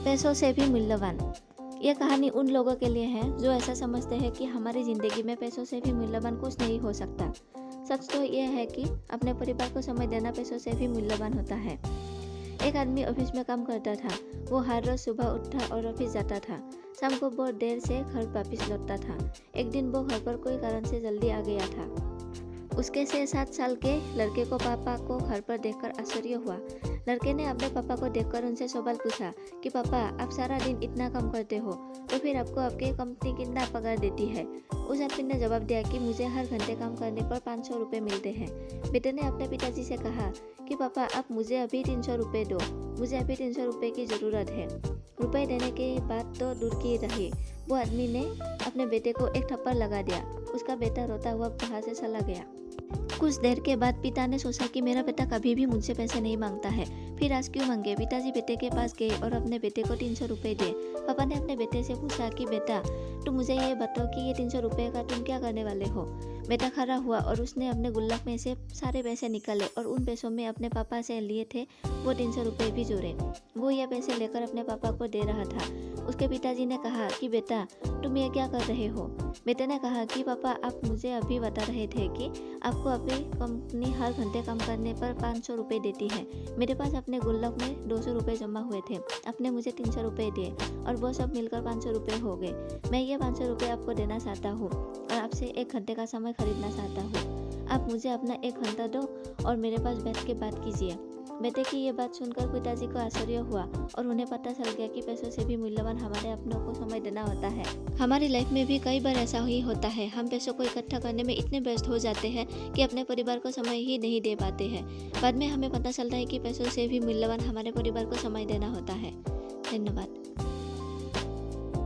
पैसों से भी मूल्यवान। ये कहानी उन लोगों के लिए है जो ऐसा समझते हैं कि हमारी ज़िंदगी में पैसों से भी मूल्यवान कुछ नहीं हो सकता। सच तो ये है कि अपने परिवार को समय देना पैसों से भी मूल्यवान होता है। एक आदमी ऑफिस में काम करता था। वो हर रोज सुबह उठता और ऑफिस जाता था। शाम को बहुत देर से घर वापस लौटता था। एक दिन वो घर पर कोई कारण से जल्दी आ गया था। उसके 6-7 साल के लड़के को पापा को घर पर देखकर आश्चर्य हुआ। लड़के ने अपने पापा को देखकर उनसे सवाल पूछा कि पापा, आप सारा दिन इतना काम करते हो तो फिर आपको आपकी कंपनी कितना पगार देती है? उस आदमी ने जवाब दिया कि मुझे हर घंटे काम करने पर 500 रुपये मिलते हैं। बेटे ने अपने पिताजी से कहा कि पापा, आप मुझे अभी 300 रुपये दो, मुझे अभी 300 रुपये की ज़रूरत है। रुपए देने के बाद तो दूर की रही, वो आदमी ने अपने बेटे को एक थप्पड़ लगा दिया। उसका बेटा रोता हुआ वहाँ से चला गया। कुछ देर के बाद पिता ने सोचा कि मेरा बेटा कभी भी मुझसे पैसे नहीं मांगता है, फिर आज क्यों मांगे। पिताजी बेटे के पास गए और अपने बेटे को 300 रुपये दिए। पापा ने अपने बेटे से पूछा कि बेटा, तुम मुझे ये बताओ कि ये 300 रुपये का तुम क्या करने वाले हो। बेटा खड़ा हुआ और उसने अपने गुल्लक में से सारे पैसे निकाले और उन पैसों में अपने पापा से लिए थे वो 300 रुपये भी जोड़े। वो ये पैसे लेकर अपने पापा को दे रहा था। उसके पिताजी ने कहा कि बेटा, तुम ये क्या कर रहे हो। बेटे ने कहा कि पापा, आप मुझे अभी बता रहे थे कि आपको अभी कंपनी हर घंटे काम करने पर 500 रुपये देती है। मेरे पास अपने गुल्लक में 200 रुपये जमा हुए थे। आपने मुझे 300 रुपये दिए और वो सब मिलकर 500 रुपये हो गए। मैं ये 500 रुपये आपको देना चाहता हूँ और आपसे 1 घंटे का समय खरीदना चाहता हूँ। आप मुझे अपना 1 घंटा दो और मेरे पास बैठ के बात कीजिए। बेटे की ये बात सुनकर पिताजी को आश्चर्य हुआ और उन्हें पता चल गया कि पैसों से भी मूल्यवान हमारे अपनों को समय देना होता है। हमारी लाइफ में भी कई बार ऐसा ही होता है। हम पैसों को इकट्ठा करने में इतने व्यस्त हो जाते हैं कि अपने परिवार को समय ही नहीं दे पाते हैं। बाद में हमें पता चलता है कि पैसों से भी मूल्यवान हमारे परिवार को समय देना होता है। धन्यवाद।